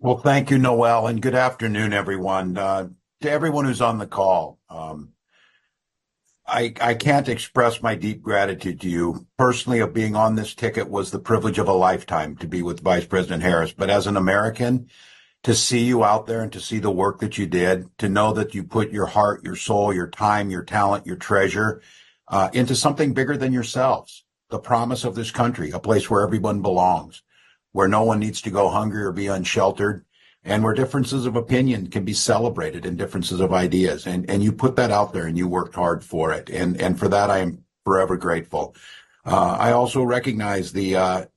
Well, thank you, Noel, and good afternoon, everyone. To everyone who's on the call, I can't express my deep gratitude to you. Personally, of being on this ticket was the privilege of a lifetime to be with Vice President Harris. But as an American, to see you out there and to see the work that you did, to know that you put your heart, your soul, your time, your talent, your treasure into something bigger than yourselves, the promise of this country, a place where everyone belongs, where no one needs to go hungry or be unsheltered, and where differences of opinion can be celebrated and differences of ideas. And you put that out there and you worked hard for it. And for that, I am forever grateful. I also recognize the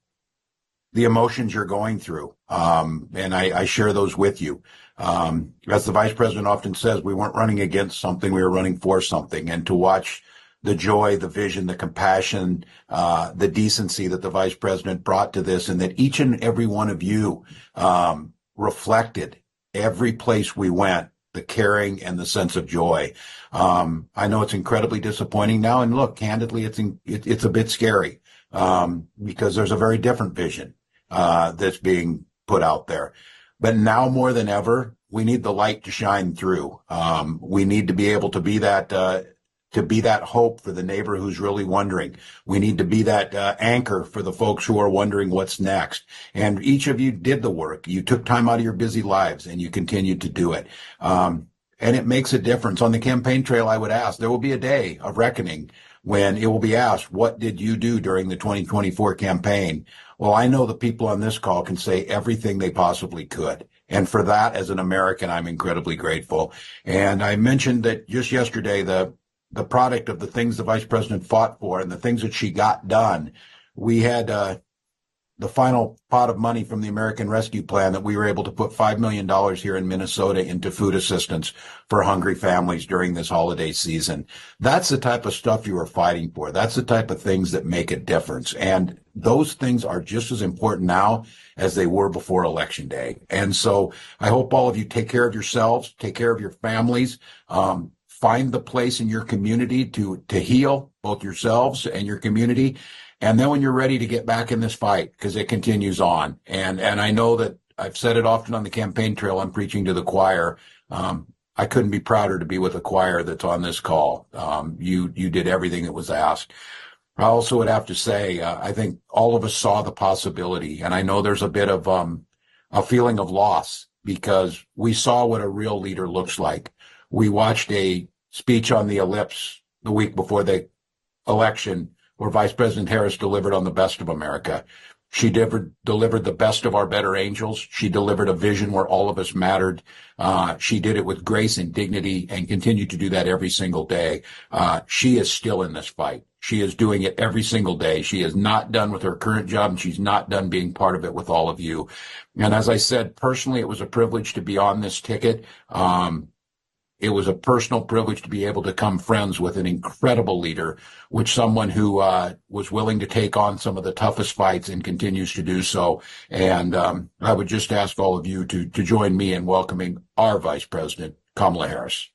emotions you're going through. And I share those with you. As the vice president often says, we weren't running against something, we were running for something. And to watch the joy, the vision, the compassion, the decency that the vice president brought to this, and that each and every one of you reflected every place we went, the caring and the sense of joy. I know it's incredibly disappointing now, and look, candidly, it's a bit scary because there's a very different vision that's being put out there. But now more than ever, we need the light to shine through. We need to be able to be that hope for the neighbor who's really wondering. We need to be that anchor for the folks who are wondering what's next. And each of you did the work. You took time out of your busy lives and you continued to do it. And it makes a difference. On the campaign trail, I would ask, there will be a day of reckoning when it will be asked, what did you do during the 2024 campaign? Well, I know the people on this call can say everything they possibly could. And for that, as an American, I'm incredibly grateful. And I mentioned that just yesterday, the product of the things the vice president fought for and the things that she got done. We had the final pot of money from the American Rescue Plan that we were able to put $5 million here in Minnesota into food assistance for hungry families during this holiday season. That's the type of stuff you are fighting for. That's the type of things that make a difference. And those things are just as important now as they were before Election Day. And so I hope all of you take care of yourselves, take care of your families, find the place in your community to heal both yourselves and your community. And then when you're ready to get back in this fight, because it continues on. And I know that I've said it often on the campaign trail, I'm preaching to the choir. I couldn't be prouder to be with a choir that's on this call. You did everything that was asked. I also would have to say, I think all of us saw the possibility. And I know there's a bit of a feeling of loss because we saw what a real leader looks like. We watched a speech on the ellipse the week before the election where Vice President Harris delivered on the best of America. She delivered the best of our better angels. She delivered a vision where all of us mattered. She did it with grace and dignity and continued to do that every single day. She is still in this fight. She is doing it every single day. She is not done with her current job, and she's not done being part of it with all of you. And as I said, personally, it was a privilege to be on this ticket. It was a personal privilege to be able to become friends with an incredible leader, with someone who was willing to take on some of the toughest fights and continues to do so. And I would just ask all of you to join me in welcoming our Vice President, Kamala Harris.